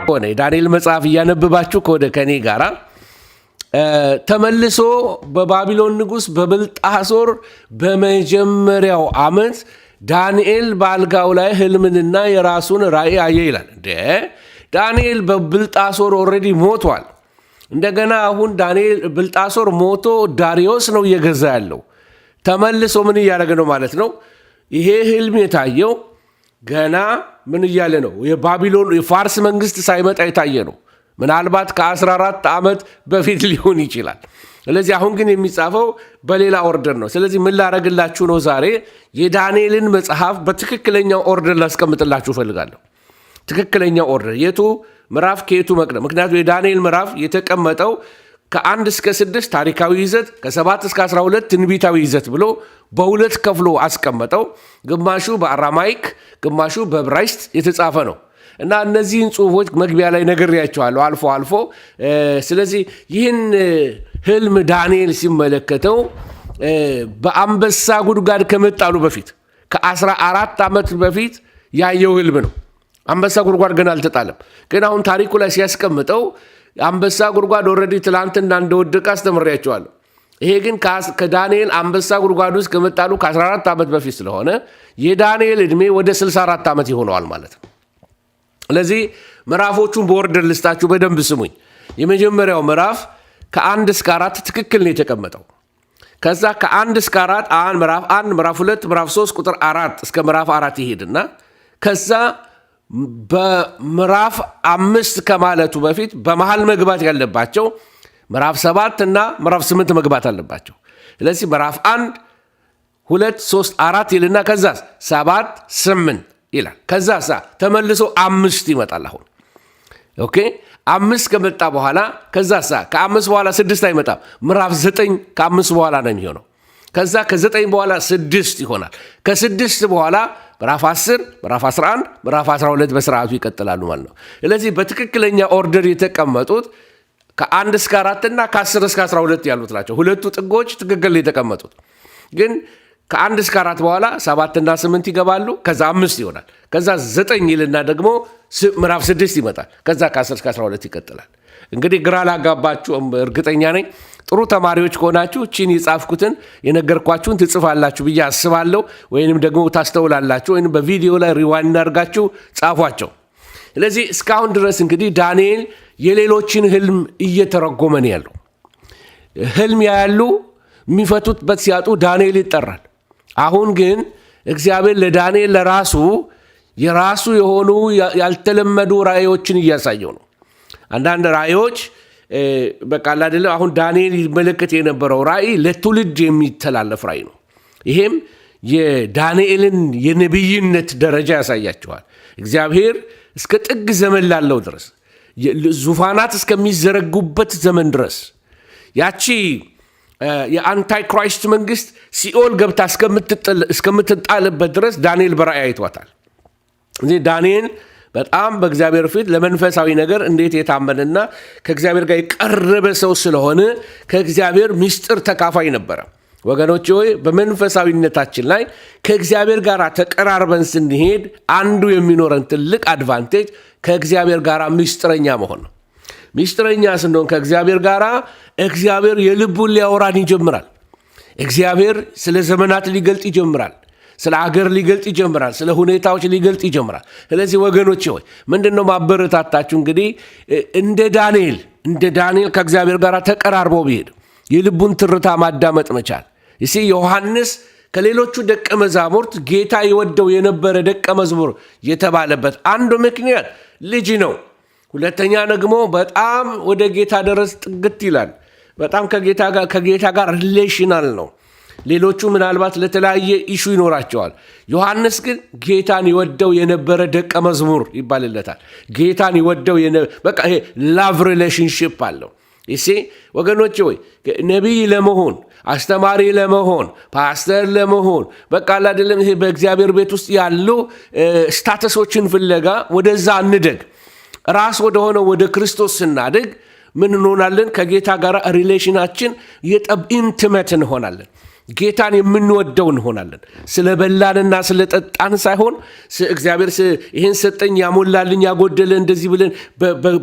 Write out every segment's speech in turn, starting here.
ሆነ ዳንኤል መጽሐፍ ያነብባችሁ ከወደ ከኔ ጋራ ተመልሶ በባቢሎን ንጉስ በብልጣሶር በመጀመሪያው ዓመት ዳንኤል ባልጋው ላይ ህልምንና የራሱን ራእይ አየ ይላል። ዳንኤል በብልጣሶር ኦሬዲ ሞቷል። እንደገና አሁን ዳንኤል ብልጣሶር ሞቶ ዳሪዮስ ነው እየገዛ ያለው። ተመልሶ ምን እያደረገ ነው ማለት ነው? ይሄ ህልም የታየው ገና ምን እያለ ነው? የባቢሎን የፋርስ መንግስት ሳይመጣ የታየ ነው። ምናልባት ከ14 ዓመት በፊት ሊሆን ይችላል። ስለዚህ አሁን ግን የሚጻፈው በሌላ ኦርደር ነው። ስለዚህ ምን ላደርግላችሁ ነው? ዛሬ የዳንኤልን መጽሐፍ በትክክለኛው ኦርደር ላስቀምጥላችሁ ፈልጋለሁ። ትክክለኛው ኦርደር የቱ ምዕራፍ ከየቱ መቅደም። ምክንያቱም የዳንኤል ምዕራፍ የተቀመጠው ከ1 እስከ 6 ታሪካዊ ይዘት፣ ከ7 እስከ 12 ትንቢታዊ ይዘት ብሎ በሁለት ከፍሎ አስቀመጠው። ግማሹ በአራማይክ ግማሹ በዕብራይስጥ የተጻፈ ነው እና እነዚህን ጽሁፎች መግቢያ ላይ ነግሬያቸዋለሁ አልፎ አልፎ። ስለዚህ ይህን ህልም ዳንኤል ሲመለከተው በአንበሳ ጉድጓድ ከመጣሉ በፊት ከ14 ዓመት በፊት ያየው ህልም ነው። አንበሳ ጉድጓድ ገና አልተጣለም። ግን አሁን ታሪኩ ላይ ሲያስቀምጠው አንበሳ ጉድጓድ ኦልሬዲ ትላንትና እንደወደቀ አስተምሬያቸዋለሁ። ይሄ ግን ከዳንኤል አንበሳ ጉድጓድ ውስጥ ከመጣሉ ከ14 ዓመት በፊት ስለሆነ የዳንኤል ዕድሜ ወደ 64 ዓመት ይሆነዋል ማለት ነው። ስለዚህ ምዕራፎቹን በኦርደር ልስጣችሁ፣ በደንብ ስሙኝ። የመጀመሪያው ምዕራፍ ከ1 እስከ 4 ትክክል ነው የተቀመጠው። ከዛ ከ1 እስከ 4 ምዕራፍ 1 ምዕራፍ 2 ምዕራፍ 3 ቁጥር 4 እስከ ምዕራፍ 4 ይሄድና ከዛ በምዕራፍ 5 ከማለቱ በፊት በመሃል መግባት ያለባቸው ምዕራፍ 7 እና ምዕራፍ 8 መግባት አለባቸው። ስለዚህ ምዕራፍ 1 2 3 4 ይልና ከዛ 7 8 ይላል። ከዛ ተመልሶ 5 ይመጣል። አሁን ኦኬ 5 ከመጣ በኋላ ከዛ ከ5 በኋላ 6 አይመጣም። ምዕራፍ 9 ከ5 በኋላ ነው የሚሆነው። ከዛ ከ9 በኋላ 6 ይሆናል። ከ6 በኋላ ምዕራፍ 10 ምዕራፍ 11 ምዕራፍ 12 በስርዓቱ ይቀጥላሉ ማለት ነው። ስለዚህ በትክክለኛ ኦርደር የተቀመጡት ከ1 እስከ 4 እና ከ10 እስከ 12 ያሉት ናቸው። ሁለቱ ጥጎች ትክክል የተቀመጡት ግን ከ1 እስከ 4 በኋላ 7 እና 8 ይገባሉ። ከዛ 5 ይሆናል። ከዛ 9 ይልና ደግሞ ምዕራፍ 6 ይመጣል። ከዛ ከ10 እስከ 12 ይቀጥላል። እንግዲህ ግራ ላጋባችሁ እርግጠኛ ነኝ። ጥሩ ተማሪዎች ከሆናችሁ እቺን የጻፍኩትን የነገርኳችሁን ትጽፋላችሁ ብዬ አስባለሁ። ወይንም ደግሞ ታስተውላላችሁ፣ ወይንም በቪዲዮ ላይ ሪዋይንድ አድርጋችሁ ጻፏቸው። ስለዚህ እስካሁን ድረስ እንግዲህ ዳንኤል የሌሎችን ህልም እየተረጎመ ነው ያለው። ህልም ያሉ የሚፈቱበት ሲያጡ ዳንኤል ይጠራል። አሁን ግን እግዚአብሔር ለዳንኤል ለራሱ የራሱ የሆኑ ያልተለመዱ ራእዮችን እያሳየው ነው። አንዳንድ ራእዮች በቃ አይደለም። አሁን ዳንኤል ይመለከት የነበረው ራእይ ለትውልድ የሚተላለፍ ራእይ ነው። ይሄም የዳንኤልን የነብይነት ደረጃ ያሳያቸዋል። እግዚአብሔር እስከ ጥግ ዘመን ላለው ድረስ ዙፋናት እስከሚዘረጉበት ዘመን ድረስ ያቺ የአንታይ ክራይስት መንግስት ሲኦል ገብታ እስከምትጣልበት ድረስ ዳንኤል በራእይ አይቷታል። እዚህ ዳንኤል በጣም በእግዚአብሔር ፊት ለመንፈሳዊ ነገር እንዴት የታመነና ከእግዚአብሔር ጋር የቀረበ ሰው ስለሆነ ከእግዚአብሔር ምስጢር ተካፋይ ነበረ። ወገኖች ሆይ በመንፈሳዊነታችን ላይ ከእግዚአብሔር ጋር ተቀራርበን ስንሄድ አንዱ የሚኖረን ትልቅ አድቫንቴጅ ከእግዚአብሔር ጋር ምስጢረኛ መሆን ነው። ምስጢረኛ ስንሆን ከእግዚአብሔር ጋር እግዚአብሔር የልቡን ሊያወራን ይጀምራል። እግዚአብሔር ስለ ዘመናት ሊገልጥ ይጀምራል። ስለ አገር ሊገልጥ ይጀምራል። ስለ ሁኔታዎች ሊገልጥ ይጀምራል። ስለዚህ ወገኖች ሆይ ምንድነው ማበረታታችሁ? እንግዲህ እንደ ዳንኤል ከእግዚአብሔር ጋር ተቀራርቦ ቢሄድ የልቡን ትርታ ማዳመጥ መቻል። ዮሐንስ ከሌሎቹ ደቀ መዛሙርት ጌታ ይወደው የነበረ ደቀ መዝሙር የተባለበት አንዱ ምክንያት ልጅ ነው። ሁለተኛ ደግሞ በጣም ወደ ጌታ ድረስ ጥግት ይላል። በጣም ከጌታ ጋር ሪሌሽናል ነው። ሌሎቹ ምናልባት ለተለያየ ኢሹ ይኖራቸዋል። ዮሐንስ ግን ጌታን ይወደው የነበረ ደቀ መዝሙር ይባልለታል። ጌታን ይወደው በቃ ይሄ ላቭ ሪሌሽንሽፕ አለው። ይሴ ወገኖች ወይ ነቢይ ለመሆን አስተማሪ ለመሆን ፓስተር ለመሆን በቃ አይደለም ይሄ በእግዚአብሔር ቤት ውስጥ ያሉ ስታተሶችን ፍለጋ ወደዛ እንደግ ራስ ወደ ሆነው ወደ ክርስቶስ ስናድግ ምን እንሆናለን? ከጌታ ጋር ሪሌሽናችን ኢንቲሜት እንሆናለን። ጌታን የምንወደው እንሆናለን። ስለበላንና ስለጠጣን ሳይሆን እግዚአብሔር ይህን ሰጠኝ ያሞላልኝ ያጎደለ እንደዚህ ብለን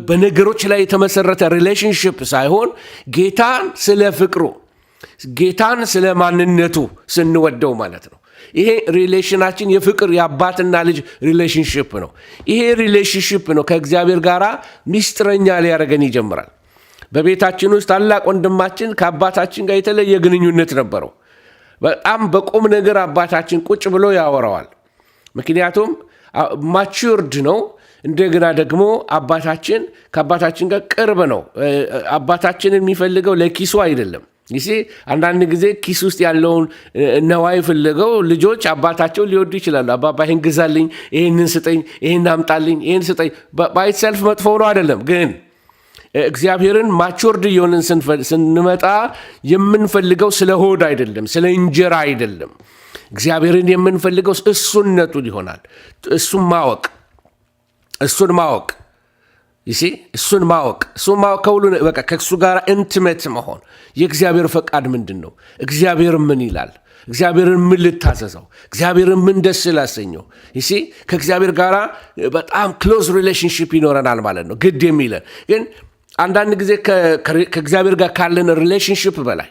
በነገሮች ላይ የተመሰረተ ሪሌሽንሽፕ ሳይሆን ጌታን ስለ ፍቅሩ ጌታን ስለ ማንነቱ ስንወደው ማለት ነው። ይሄ ሪሌሽናችን የፍቅር የአባትና ልጅ ሪሌሽንሽፕ ነው። ይሄ ሪሌሽንሽፕ ነው ከእግዚአብሔር ጋር ሚስጥረኛ ሊያደርገን ይጀምራል። በቤታችን ውስጥ ታላቅ ወንድማችን ከአባታችን ጋር የተለየ ግንኙነት ነበረው። በጣም በቁም ነገር አባታችን ቁጭ ብሎ ያወራዋል። ምክንያቱም ማቹርድ ነው። እንደገና ደግሞ ከአባታችን ጋር ቅርብ ነው። አባታችንን የሚፈልገው ለኪሱ አይደለም። ይሄ አንዳንድ ጊዜ ኪስ ውስጥ ያለውን ነዋይ ፍልገው ልጆች አባታቸው ሊወዱ ይችላሉ። አባባ ይሄን ግዛልኝ፣ ይሄንን ስጠኝ፣ ይሄን አምጣልኝ፣ ይሄን ስጠኝ ባይት ሰልፍ መጥፎ ነው አይደለም። ግን እግዚአብሔርን ማቹርድ እየሆንን ስንመጣ የምንፈልገው ስለ ሆድ አይደለም፣ ስለ እንጀራ አይደለም። እግዚአብሔርን የምንፈልገው እሱነቱን ይሆናል። እሱን ማወቅ እሱን ማወቅ ከሁሉ በቃ ከእሱ ጋር ኢንቲሜት መሆን። የእግዚአብሔር ፈቃድ ምንድን ነው? እግዚአብሔር ምን ይላል? እግዚአብሔርን ምን ልታዘዘው? እግዚአብሔርን ምን ደስ ላሰኘው? ከእግዚአብሔር ጋር በጣም ክሎዝ ሪሌሽንሽፕ ይኖረናል ማለት ነው። ግድ የሚለን ግን አንዳንድ ጊዜ ከእግዚአብሔር ጋር ካለን ሪሌሽንሽፕ በላይ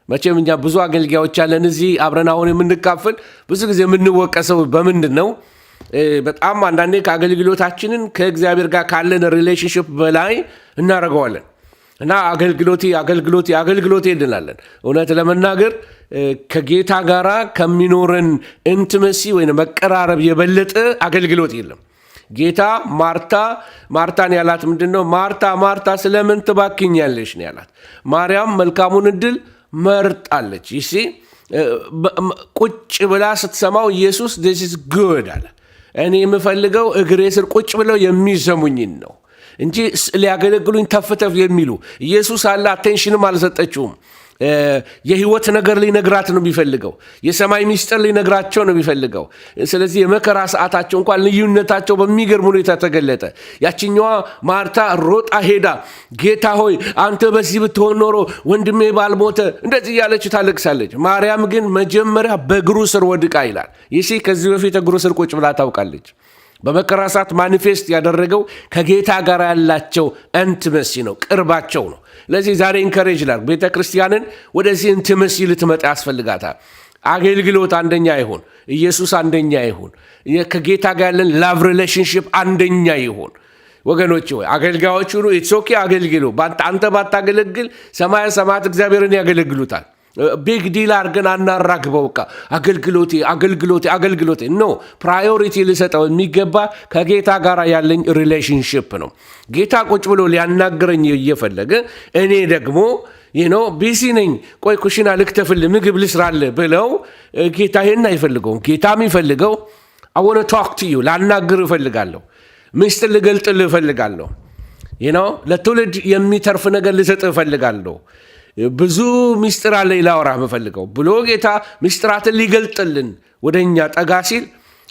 መቼም እኛ ብዙ አገልጋዮች ያለን እዚህ አብረን አሁን የምንካፈል ብዙ ጊዜ የምንወቀሰው በምንድን ነው? በጣም አንዳንዴ ከአገልግሎታችንን ከእግዚአብሔር ጋር ካለን ሪሌሽንሽፕ በላይ እናደርገዋለን እና አገልግሎቴ እንላለን። እውነት ለመናገር ከጌታ ጋር ከሚኖረን ኢንቲመሲ ወይም መቀራረብ የበለጠ አገልግሎት የለም። ጌታ ማርታን ያላት ምንድን ነው? ማርታ ስለምን ትባክኛለሽ ነው ያላት። ማርያም መልካሙን ዕድል መርጣለች። ቁጭ ብላ ስትሰማው ኢየሱስ this is good አለ። እኔ የምፈልገው እግሬ ስር ቁጭ ብለው የሚሰሙኝን ነው እንጂ ሊያገለግሉኝ ተፍተፍ የሚሉ ኢየሱስ አለ አቴንሽንም አልሰጠችውም። የህይወት ነገር ሊነግራት ነው የሚፈልገው። የሰማይ ሚስጥር ሊነግራቸው ነው የሚፈልገው። ስለዚህ የመከራ ሰዓታቸው እንኳን ልዩነታቸው በሚገርም ሁኔታ ተገለጠ። ያችኛዋ ማርታ ሮጣ ሄዳ ጌታ ሆይ አንተ በዚህ ብትሆን ኖሮ ወንድሜ ባልሞተ እንደዚህ እያለች ታለቅሳለች። ማርያም ግን መጀመሪያ በእግሩ ስር ወድቃ ይላል። ከዚህ በፊት እግሩ ስር ቁጭ ብላ ታውቃለች። በመከራ ሰዓት ማኒፌስት ያደረገው ከጌታ ጋር ያላቸው ኢንቲመሲ ነው፣ ቅርባቸው ነው። ለዚህ ዛሬ ኢንከሬጅ ላድርግ፣ ቤተ ክርስቲያንን ወደዚህ ኢንቲመሲ ልትመጣ ያስፈልጋታል። አገልግሎት አንደኛ ይሁን፣ ኢየሱስ አንደኛ ይሁን፣ ከጌታ ጋር ያለን ላቭ ሪሌሽንሽፕ አንደኛ ይሁን። ወገኖች ሆይ አገልጋዮች ሁሉ ኢትስ ኦኬ አገልግሉ። አንተ ባታገለግል ሰማያ ሰማያት እግዚአብሔርን ያገለግሉታል። ቢግ ዲል አድርገን አናራግበው። በቃ አገልግሎቴ ኖ ፕራዮሪቲ ልሰጠው የሚገባ ከጌታ ጋር ያለኝ ሪሌሽንሽፕ ነው። ጌታ ቁጭ ብሎ ሊያናግረኝ እየፈለገ እኔ ደግሞ ቢሲ ነኝ፣ ቆይ ኩሽና ልክተፍልህ ምግብ ልስራልህ ብለው ጌታ ይሄን አይፈልገውም። ጌታ የሚፈልገው I want to talk to you ላናግር እፈልጋለሁ፣ ምስጢር ልገልጥልህ እፈልጋለሁ፣ ለትውልድ የሚተርፍ ነገር ልሰጥ እፈልጋለሁ፣ ብዙ ምስጢር አለ ላወራ የምፈልገው ብሎ ጌታ ምስጢራትን ሊገልጥልን ወደኛ ጠጋ ሲል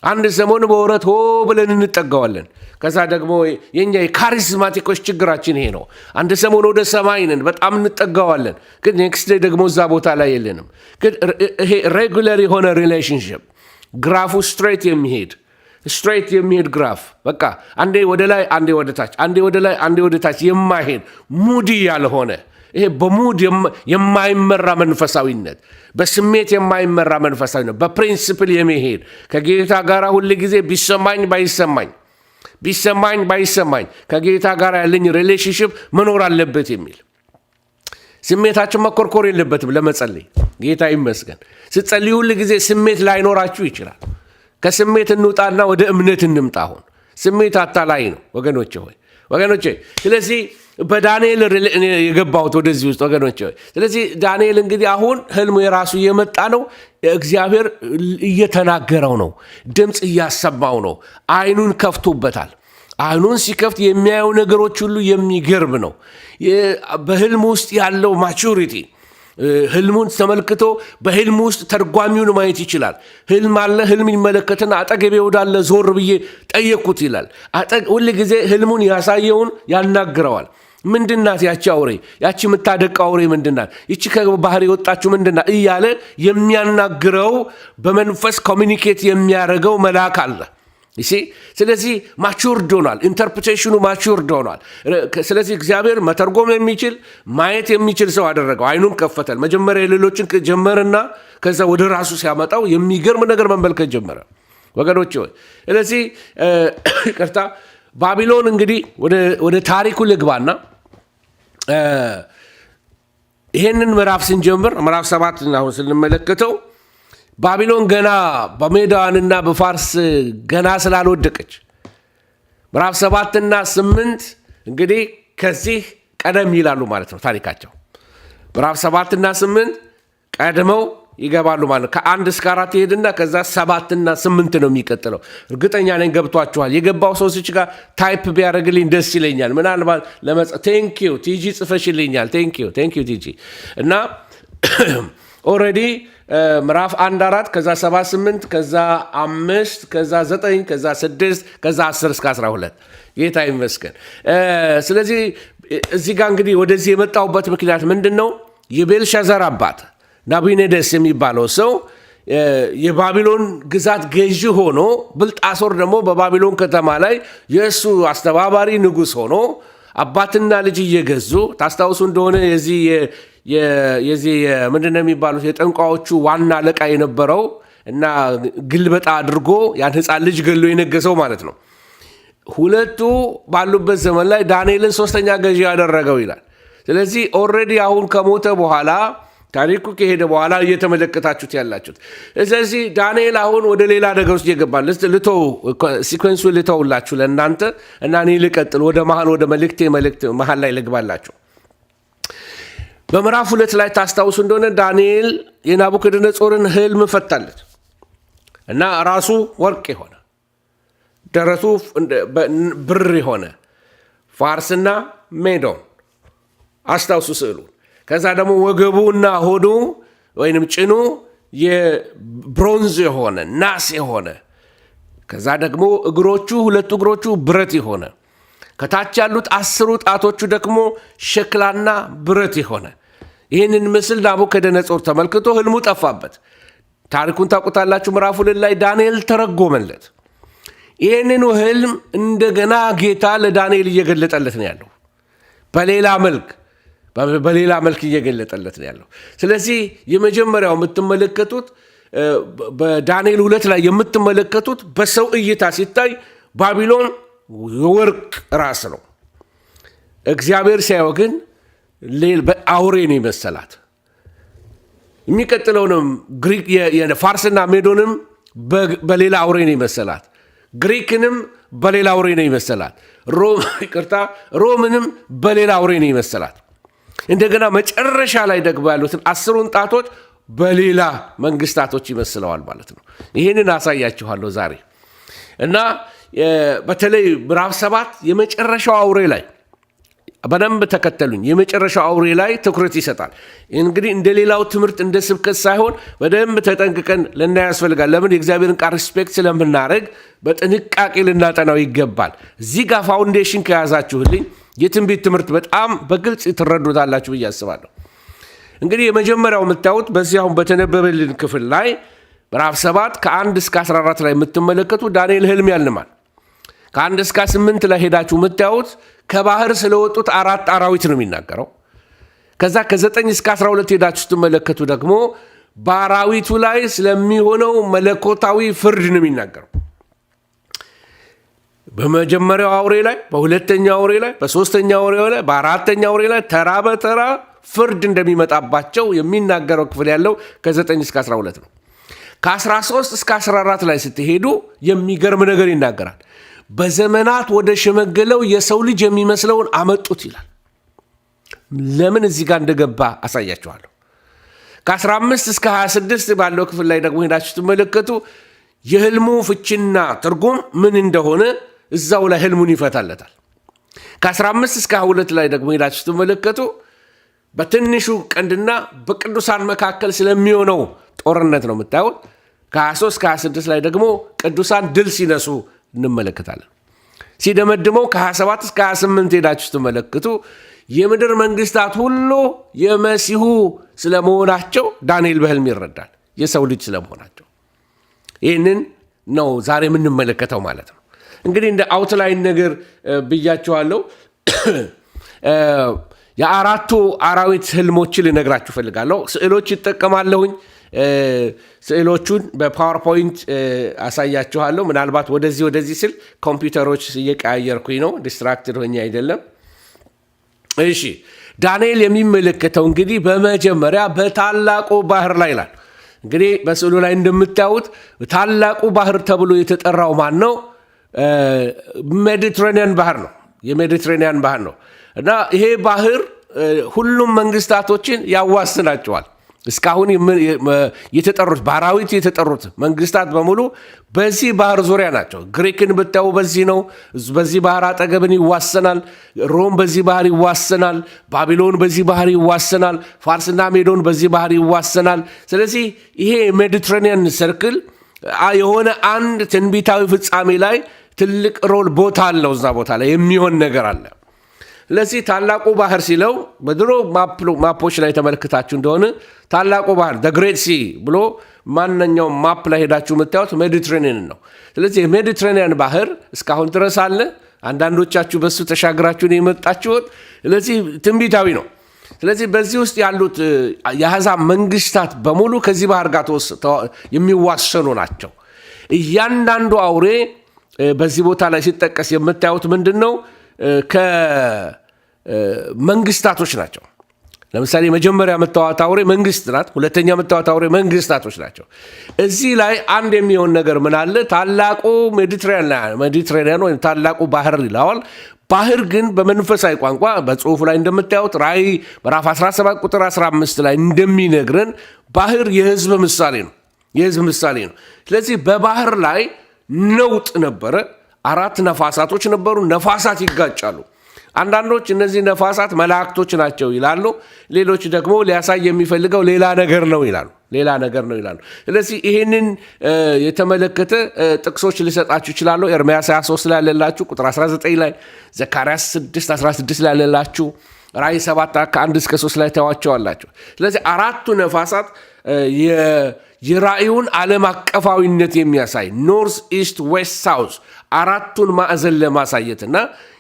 አንድ ሰሞን በወረት ብለን እንጠጋዋለን። ከዛ ደግሞ የኛ የካሪዝማቲኮች ችግራችን ይሄ ነው። አንድ ሰሞን ወደ ሰማይ ነን፣ በጣም እንጠጋዋለን፣ ግን ኔክስት ዴይ ደግሞ እዛ ቦታ ላይ የለንም። ግን ይሄ ሬጉላር የሆነ ሪሌሽንሽፕ ግራፉ ስትሬት የሚሄድ ግራፍ በቃ አንዴ ወደ ላይ አንዴ ወደ ታች፣ አንዴ ወደ ላይ አንዴ ወደ ታች የማይሄድ ሙዲ ያልሆነ ይሄ በሙድ የማይመራ መንፈሳዊነት፣ በስሜት የማይመራ መንፈሳዊነት፣ በፕሪንሲፕል የሚሄድ ከጌታ ጋር ሁል ጊዜ ቢሰማኝ ባይሰማኝ ከጌታ ጋር ያለኝ ሪሌሽንሽፕ መኖር አለበት የሚል ስሜታችን መኮርኮር የለበትም ለመጸለይ። ጌታ ይመስገን። ስትጸልዩ ሁል ጊዜ ስሜት ላይኖራችሁ ይችላል። ከስሜት እንውጣና ወደ እምነት እንምጣ። አሁን ስሜት አታላይ ነው ወገኖቼ። ስለዚህ በዳንኤል የገባሁት ወደዚህ ውስጥ ወገኖቼ። ስለዚህ ዳንኤል እንግዲህ አሁን ህልሙ የራሱ እየመጣ ነው። እግዚአብሔር እየተናገረው ነው፣ ድምፅ እያሰማው ነው። አይኑን ከፍቶበታል። አይኑን ሲከፍት የሚያየው ነገሮች ሁሉ የሚገርም ነው። በህልም ውስጥ ያለው ማቹሪቲ ህልሙን ተመልክቶ በህልም ውስጥ ተርጓሚውን ማየት ይችላል። ህልም አለ። ህልም ይመለከትና አጠገቤ ወዳለ ዞር ብዬ ጠየቅኩት ይላል። ሁል ጊዜ ህልሙን ያሳየውን ያናግረዋል። ምንድናት ያቺ አውሬ? ያቺ የምታደቅ አውሬ ምንድናት? ይቺ ከባህር የወጣችው ምንድናት? እያለ የሚያናግረው በመንፈስ ኮሚኒኬት የሚያደርገው መልአክ አለ። ስለዚህ ማቹርድ ሆኗል። ኢንተርፕሬቴሽኑ ማቹርድ ሆኗል። ስለዚህ እግዚአብሔር መተርጎም የሚችል ማየት የሚችል ሰው አደረገው። አይኑን ከፈተል። መጀመሪያ የሌሎችን ጀመርና ከዛ ወደ ራሱ ሲያመጣው የሚገርም ነገር መመልከት ጀመረ ወገኖች ሆይ። ስለዚህ ይቅርታ፣ ባቢሎን እንግዲህ ወደ ታሪኩ ልግባና ይሄንን ምዕራፍ ስንጀምር ምዕራፍ 7 አሁን ስንመለከተው ባቢሎን ገና በሜዳዋንና በፋርስ ገና ስላልወደቀች ምዕራፍ 7 እና 8 እንግዲህ ከዚህ ቀደም ይላሉ ማለት ነው ታሪካቸው። ምዕራፍ 7 እና 8 ቀድመው ይገባሉ ማለት ከ1 እስከ 4 ይሄድና ከዛ 7 እና 8 ነው የሚቀጥለው። እርግጠኛ ነኝ ገብቷችኋል። የገባው ሰው እዚህ ጋር ታይፕ ቢያደርግልኝ ደስ ይለኛል። ምናልባት ቴንኪዩ ቲጂ ጽፈሽልኛል። ቴንኪዩ ቲጂ እና ኦልሬዲ ምዕራፍ 1 4 ከዛ 7 8 ከዛ 5 ከዛ 9 ከዛ 6 ከዛ 10 እስከ 12 ጌታ ይመስገን። ስለዚህ እዚህ ጋር እንግዲህ ወደዚህ የመጣሁበት ምክንያት ምንድን ነው? የቤልሻዛር አባት ናቡከደነፆር የሚባለው ሰው የባቢሎን ግዛት ገዢ ሆኖ ብልጣሶር ደግሞ በባቢሎን ከተማ ላይ የእሱ አስተባባሪ ንጉሥ ሆኖ አባትና ልጅ እየገዙ ታስታውሱ እንደሆነ የዚህ ምንድነው የሚባሉት የጠንቋዎቹ ዋና አለቃ የነበረው እና ግልበጣ አድርጎ ያን ሕፃን ልጅ ገሎ የነገሰው ማለት ነው። ሁለቱ ባሉበት ዘመን ላይ ዳንኤልን ሶስተኛ ገዢ ያደረገው ይላል። ስለዚህ ኦልሬዲ አሁን ከሞተ በኋላ ታሪኩ ከሄደ በኋላ እየተመለከታችሁት ያላችሁት። ስለዚህ ዳንኤል አሁን ወደ ሌላ ነገር ውስጥ እየገባል። ሲኮንሱ ልተውላችሁ ለእናንተ እና እኔ ልቀጥል። ወደ መልእክት መሀል ላይ ልግባላችሁ። በምዕራፍ 2 ላይ ታስታውሱ እንደሆነ ዳንኤል የናቡከደነፆርን ህልም ፈታለት እና ራሱ ወርቅ የሆነ ደረቱ ብር የሆነ ፋርስና ሜዶን አስታውሱ ስዕሉን። ከዛ ደግሞ ወገቡና ሆዱ ወይንም ጭኑ የብሮንዝ የሆነ ናስ የሆነ፣ ከዛ ደግሞ ሁለቱ እግሮቹ ብረት የሆነ፣ ከታች ያሉት 10 ጣቶቹ ደግሞ ሸክላና ብረት የሆነ ይህንን ምስል ናቡከደነፆር ተመልክቶ ህልሙ ጠፋበት። ታሪኩን ታውቁታላችሁ። ምዕራፍ 2 ላይ ዳንኤል ተረጎመለት። ይህንኑ ህልም እንደገና ጌታ ለዳንኤል እየገለጠለት ነው ያለው በሌላ መልክ እየገለጠለት ነው ያለው። ስለዚህ የመጀመሪያው የምትመለከቱት በዳንኤል 2 ላይ የምትመለከቱት በሰው እይታ ሲታይ ባቢሎን የወርቅ ራስ ነው። እግዚአብሔር ሲያየው ግን አውሬ ነው ይመሰላት። የሚቀጥለውንም ፋርስና ሜዶንም በሌላ አውሬ ነው ይመሰላት። ግሪክንም በሌላ አውሬ ነው ይመሰላት። ሮምንም በሌላ አውሬ ነው ይመሰላት። እንደገና መጨረሻ ላይ ደግሞ ያሉትን 10 ጣቶች በሌላ መንግስታቶች ይመስለዋል ማለት ነው። ይህንን አሳያችኋለሁ ዛሬ እና በተለይ ምዕራፍ 7 የመጨረሻው አውሬ ላይ በደንብ ተከተሉኝ። የመጨረሻው አውሬ ላይ ትኩረት ይሰጣል። እንግዲህ እንደሌላው ትምህርት እንደ ስብከት ሳይሆን በደንብ ተጠንቅቀን ልናይ ያስፈልጋል። ለምን? የእግዚአብሔርን ቃል ሪስፔክት ስለምናደርግ በጥንቃቄ ልናጠናው ይገባል። እዚህ ጋር ፋውንዴሽን ከያዛችሁልኝ የትንቢት ትምህርት በጣም በግልጽ ትረዱታላችሁ ብዬ አስባለሁ። እንግዲህ የመጀመሪያው የምታዩት በዚህ አሁን በተነበበልን ክፍል ላይ ምዕራፍ 7 ከ1 እስከ 14 ላይ የምትመለከቱ ዳንኤል ህልም ያልማል። ከ1 እስከ 8 ላይ ሄዳችሁ የምታዩት ከባህር ስለወጡት 4 አራዊት ነው የሚናገረው። ከዛ ከ9 እስከ 12 ሄዳችሁ ስትመለከቱ ደግሞ በአራዊቱ ላይ ስለሚሆነው መለኮታዊ ፍርድ ነው የሚናገረው። በመጀመሪያው አውሬ ላይ፣ በሁለተኛው አውሬ ላይ፣ በሶስተኛው አውሬ ላይ፣ በአራተኛው አውሬ ላይ ተራ በተራ ፍርድ እንደሚመጣባቸው የሚናገረው ክፍል ያለው ከ9 እስከ 12 ነው። ከ13 እስከ 14 ላይ ስትሄዱ የሚገርም ነገር ይናገራል። በዘመናት ወደ ሸመገለው የሰው ልጅ የሚመስለውን አመጡት ይላል። ለምን እዚህ ጋር እንደገባ አሳያችኋለሁ። ከ15 እስከ 26 ባለው ክፍል ላይ ደግሞ ሄዳችሁ ትመለከቱ የህልሙ ፍቺና ትርጉም ምን እንደሆነ እዛው ላይ ህልሙን ይፈታለታል። ከ15 እስከ 22 ላይ ደግሞ ሄዳችሁ ትመለከቱ በትንሹ ቀንድና በቅዱሳን መካከል ስለሚሆነው ጦርነት ነው የምታዩት። ከ23 እስከ 26 ላይ ደግሞ ቅዱሳን ድል ሲነሱ እንመለከታለን። ሲደመድመው ከ27 እስከ 28 ሄዳችሁ ትመለከቱ የምድር መንግስታት ሁሉ የመሲሁ ስለመሆናቸው ዳንኤል በህልም ይረዳል። የሰው ልጅ ስለመሆናቸው ይህንን ነው ዛሬ የምንመለከተው ማለት ነው። እንግዲህ እንደ አውትላይን ነገር ብያችኋለሁ። የአራቱ አራዊት ህልሞችን ልነግራችሁ ፈልጋለሁ። ስዕሎች ይጠቀማለሁኝ። ስዕሎቹን በፓወርፖይንት አሳያችኋለሁ። ምናልባት ወደዚህ ስል ኮምፒውተሮች እየቀያየርኩኝ ነው፣ ዲስትራክትድ ሆኜ አይደለም። እሺ፣ ዳንኤል የሚመለከተው እንግዲህ በመጀመሪያ በታላቁ ባህር ላይ ይላል። እንግዲህ በስዕሉ ላይ እንደምታዩት ታላቁ ባህር ተብሎ የተጠራው ማን ነው? ሜዲትሬኒያን ባህር ነው። የሜዲትሬኒያን ባህር ነው እና ይሄ ባህር ሁሉም መንግስታቶችን ያዋስናቸዋል። እስካሁን የተጠሩት በአራዊት የተጠሩት መንግስታት በሙሉ በዚህ ባህር ዙሪያ ናቸው። ግሪክን ብታዩ በዚህ ነው። በዚህ ባህር አጠገብን ይዋሰናል። ሮም በዚህ ባህር ይዋሰናል። ባቢሎን በዚህ ባህር ይዋሰናል። ፋርስና ሜዶን በዚህ ባህር ይዋሰናል። ስለዚህ ይሄ ሜዲትሬኒያን ሰርክል የሆነ አንድ ትንቢታዊ ፍጻሜ ላይ ትልቅ ሮል ቦታ አለው። እዛ ቦታ ላይ የሚሆን ነገር አለ። ለዚህ ታላቁ ባህር ሲለው በድሮ ማፖች ላይ ተመልክታችሁ እንደሆነ ታላቁ ባህር ግሬት ሲ ብሎ ማንኛውም ማፕ ላይ ሄዳችሁ የምታዩት ሜዲትሬኒያን ነው። ስለዚህ የሜዲትሬኒያን ባህር እስካሁን ድረስ አለ። አንዳንዶቻችሁ በሱ ተሻግራችሁ ነው የመጣችሁት። ስለዚህ ትንቢታዊ ነው። ስለዚህ በዚህ ውስጥ ያሉት የአሕዛብ መንግስታት በሙሉ ከዚህ ባህር ጋር የሚዋሰኑ ናቸው። እያንዳንዱ አውሬ በዚህ ቦታ ላይ ሲጠቀስ የምታዩት ምንድን ነው? ከመንግስታቶች ናቸው። ለምሳሌ መጀመሪያ የምታዩት አውሬ መንግስት ናት። ሁለተኛ የምታዩት አውሬ መንግስታቶች ናቸው። እዚህ ላይ አንድ የሚሆን ነገር ምን አለ? ታላቁ ሜዲትሬኒያን ወይም ታላቁ ባህር ይለዋል። ባህር ግን በመንፈሳዊ ቋንቋ በጽሁፉ ላይ እንደምታዩት ራእይ ምዕራፍ 17 ቁጥር 15 ላይ እንደሚነግረን ባህር የህዝብ ምሳሌ ነው። የህዝብ ምሳሌ ነው። ስለዚህ በባህር ላይ ነውጥ ነበረ። 4 ነፋሳቶች ነበሩ። ነፋሳት ይጋጫሉ። አንዳንዶች እነዚህ ነፋሳት መላእክቶች ናቸው ይላሉ። ሌሎች ደግሞ ሊያሳይ የሚፈልገው ሌላ ነገር ነው ይላሉ። ስለዚህ ይህንን የተመለከተ ጥቅሶች ሊሰጣችሁ ይችላሉ። ኤርምያስ 23 ላይ ያለላችሁ፣ ቁጥር 19 ላይ፣ ዘካርያስ 6:16 ላይ ያለላችሁ፣ ራእይ 7 ከ1 እስከ 3 ላይ ታዋቸዋላችሁ። ስለዚህ 4ቱ ነፋሳት የራእዩን ዓለም አቀፋዊነት የሚያሳይ ኖርዝ፣ ኢስት፣ ዌስት፣ ሳውዝ 4ቱን ማዕዘን ለማሳየትና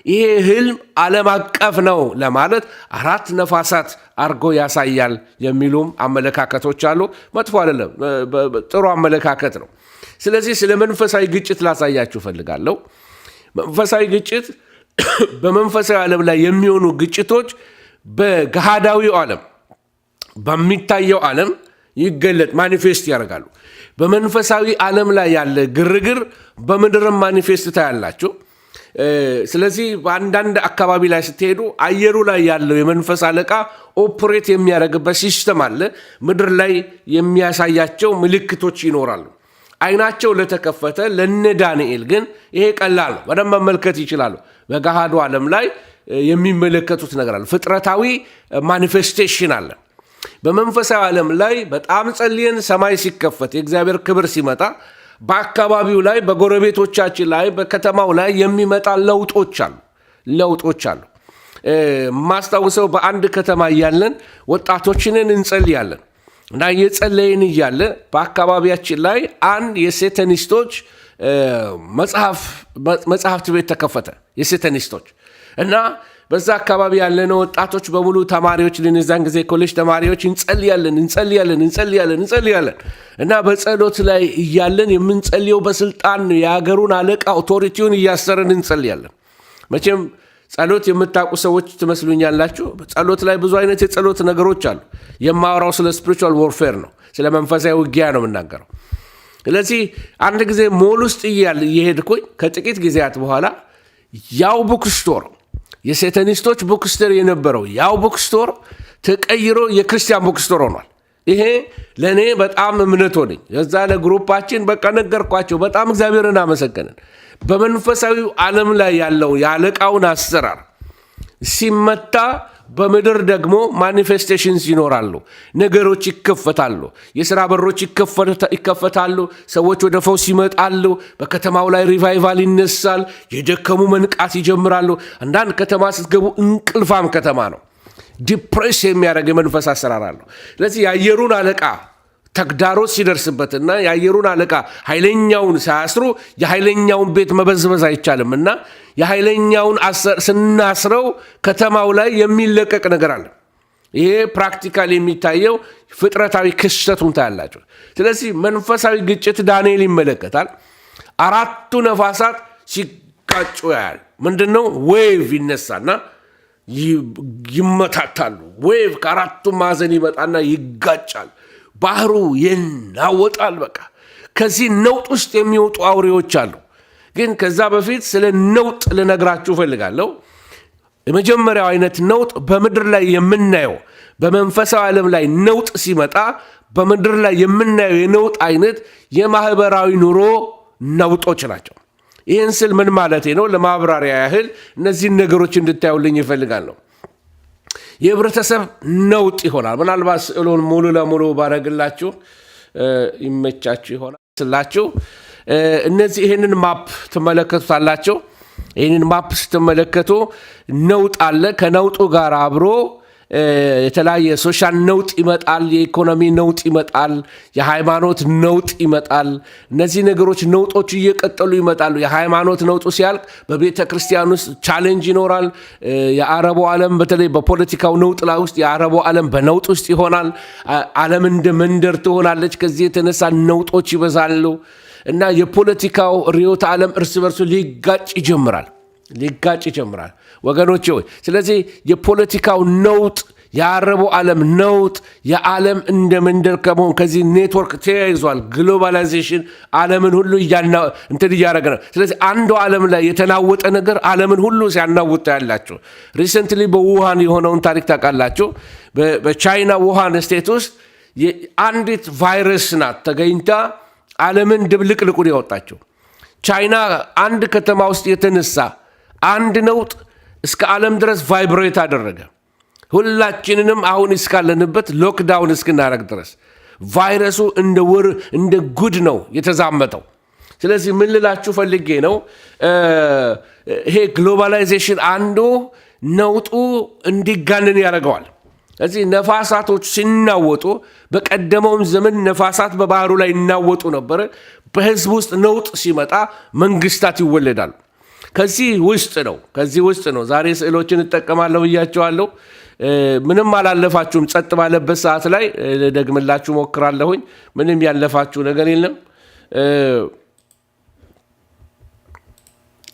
ይሄ ህልም ዓለም አቀፍ ነው ለማለት 4 ነፋሳት አርጎ ያሳያል የሚሉም አመለካከቶች አሉ። መጥፎ አይደለም፣ ጥሩ አመለካከት ነው። ስለዚህ ስለ መንፈሳዊ ግጭት ላሳያችሁ ፈልጋለሁ። መንፈሳዊ ግጭት በመንፈሳዊ ዓለም ላይ የሚሆኑ ግጭቶች በገሃዳዊው ዓለም በሚታየው ዓለም ይገለጥ ማኒፌስት ያደርጋሉ። በመንፈሳዊ ዓለም ላይ ያለ ግርግር በምድርም ማኒፌስት ታያላችሁ። ስለዚህ በአንዳንድ አካባቢ ላይ ስትሄዱ አየሩ ላይ ያለው የመንፈስ አለቃ ኦፕሬት የሚያደርግበት ሲስተም አለ። ምድር ላይ የሚያሳያቸው ምልክቶች ይኖራሉ። አይናቸው ለተከፈተ ለነ ዳንኤል ግን ይሄ ቀላል ነው፣ በደንብ መመልከት ይችላሉ። በገሃዱ ዓለም ላይ የሚመለከቱት ነገር አለ። ፍጥረታዊ ማኒፌስቴሽን አለ። በመንፈሳዊ ዓለም ላይ በጣም ጸልየን ሰማይ ሲከፈት የእግዚአብሔር ክብር ሲመጣ በአካባቢው ላይ በጎረቤቶቻችን ላይ በከተማው ላይ የሚመጣ ለውጦች አሉ። ማስታውሰው በአንድ ከተማ እያለን ወጣቶችንን እንጸልያለን እና እየጸለይን እያለ በአካባቢያችን ላይ አንድ የሴተኒስቶች መጽሐፍት ቤት ተከፈተ። የሴተኒስቶች እና በዛ አካባቢ ያለነው ወጣቶች በሙሉ ተማሪዎች ልንዛን ጊዜ ኮሌጅ ተማሪዎች እንጸልያለን እና በጸሎት ላይ እያለን የምንጸልየው በስልጣን የሀገሩን አለቃ አውቶሪቲውን እያሰረን እንጸልያለን። መቼም ጸሎት የምታውቁ ሰዎች ትመስሉኛላችሁ። ጸሎት ላይ ብዙ አይነት የጸሎት ነገሮች አሉ። የማወራው ስለ ስፒሪቹዋል ዎርፌር ነው፣ ስለ መንፈሳዊ ውጊያ ነው የምናገረው። ስለዚህ አንድ ጊዜ ሞል ውስጥ እየሄድኩኝ ከጥቂት ጊዜያት በኋላ ያው ቡክስቶር የሴተኒስቶች ቡክስቶር የነበረው ያው ቡክስቶር ተቀይሮ የክርስቲያን ቡክስቶር ሆኗል። ይሄ ለእኔ በጣም እምነት ሆነኝ። እዛ ለግሩፓችን በቃ ነገርኳቸው። በጣም እግዚአብሔርን አመሰገንን። በመንፈሳዊው ዓለም ላይ ያለው የአለቃውን አሰራር ሲመታ በምድር ደግሞ ማኒፌስቴሽንስ ይኖራሉ። ነገሮች ይከፈታሉ። የሥራ በሮች ይከፈታሉ። ሰዎች ወደ ፈውስ ይመጣሉ። በከተማው ላይ ሪቫይቫል ይነሳል። የደከሙ መንቃት ይጀምራሉ። አንዳንድ ከተማ ስትገቡ እንቅልፋም ከተማ ነው። ዲፕሬስ የሚያደርግ የመንፈስ አሰራር አለው። ስለዚህ የአየሩን አለቃ ተግዳሮት ሲደርስበትና የአየሩን አለቃ ኃይለኛውን ሳያስሩ የኃይለኛውን ቤት መበዝበዝ አይቻልም እና የኃይለኛውን ስናስረው ከተማው ላይ የሚለቀቅ ነገር አለ። ይሄ ፕራክቲካል የሚታየው ፍጥረታዊ ክስተቱን ታያላቸው። ስለዚህ መንፈሳዊ ግጭት ዳንኤል ይመለከታል። 4ቱ ነፋሳት ሲጋጩ ያያል። ምንድነው? ዌቭ ይነሳና ይመታታሉ። ዌቭ ከ4ቱ ማዕዘን ይመጣና ይጋጫል። ባህሩ ይናወጣል። በቃ ከዚህ ነውጥ ውስጥ የሚወጡ አውሬዎች አሉ። ግን ከዛ በፊት ስለ ነውጥ ልነግራችሁ እፈልጋለሁ። የመጀመሪያው አይነት ነውጥ በምድር ላይ የምናየው በመንፈሳዊ ዓለም ላይ ነውጥ ሲመጣ በምድር ላይ የምናየው የነውጥ አይነት የማህበራዊ ኑሮ ነውጦች ናቸው። ይህን ስል ምን ማለት ነው? ለማብራሪያ ያህል እነዚህን ነገሮች እንድታዩልኝ ይፈልጋለሁ። የህብረተሰብ ነውጥ ይሆናል። ምናልባት ስዕሉን ሙሉ ለሙሉ ባረግላችሁ ይመቻችሁ ይሆናል ስላችሁ ይህንን ማፕ ትመለከቱታላችሁ። ይህንን ማፕ ስትመለከቱ ነውጥ አለ። ከነውጡ ጋር አብሮ የተለያየ ሶሻል ነውጥ ይመጣል። የኢኮኖሚ ነውጥ ይመጣል። የሃይማኖት ነውጥ ይመጣል። እነዚህ ነገሮች ነውጦች እየቀጠሉ ይመጣሉ። የሃይማኖት ነውጡ ሲያልቅ በቤተ ክርስቲያን ውስጥ ቻሌንጅ ይኖራል። የአረቡ ዓለም በተለይ በፖለቲካው ነውጥ ላይ ውስጥ የአረቡ ዓለም በነውጥ ውስጥ ይሆናል። ዓለም እንደ መንደር ትሆናለች። ከዚህ የተነሳ ነውጦች ይበዛሉ እና የፖለቲካው ርዕዮተ ዓለም እርስ በርሱ ሊጋጭ ይጀምራል ወገኖች ሆይ። ስለዚህ የፖለቲካው ነውጥ፣ የአረቡ ዓለም ነውጥ፣ የዓለም እንደ መንደር ከመሆን ከዚህ ኔትወርክ ተያይዟል። ግሎባላይዜሽን ዓለምን ሁሉ እያደረገ ነው። ስለዚህ አንዱ ዓለም ላይ የተናወጠ ነገር ዓለምን ሁሉ ሲያናውጥ ያላችሁ። ሪሰንትሊ በውሃን የሆነውን ታሪክ ታውቃላችሁ። በቻይና ውሃን ስቴት ውስጥ አንዲት ቫይረስ ናት ተገኝታ ዓለምን ድብልቅልቁን ያወጣቸው። ቻይና አንድ ከተማ ውስጥ የተነሳ አንድ ነውጥ እስከ ዓለም ድረስ ቫይብሬት አደረገ። ሁላችንንም አሁን እስካለንበት ሎክዳውን እስክናደርግ ድረስ ቫይረሱ እንደ ጉድ ነው የተዛመተው። ስለዚህ ምን ልላችሁ ፈልጌ ነው፣ ይሄ ግሎባላይዜሽን አንዱ ነውጡ እንዲጋንን ያደርገዋል። እዚህ ነፋሳቶች ሲናወጡ በቀደመውም ዘመን ነፋሳት በባህሩ ላይ ይናወጡ ነበር። በህዝብ ውስጥ ነውጥ ሲመጣ መንግስታት ይወለዳሉ። ከዚህ ውስጥ ነው ዛሬ ስዕሎችን እጠቀማለሁ ብያቸዋለሁ። ምንም አላለፋችሁም። ጸጥ ባለበት ሰዓት ላይ ደግምላችሁ ሞክራለሁኝ። ምንም ያለፋችሁ ነገር የለም።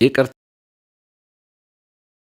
ይቅርታ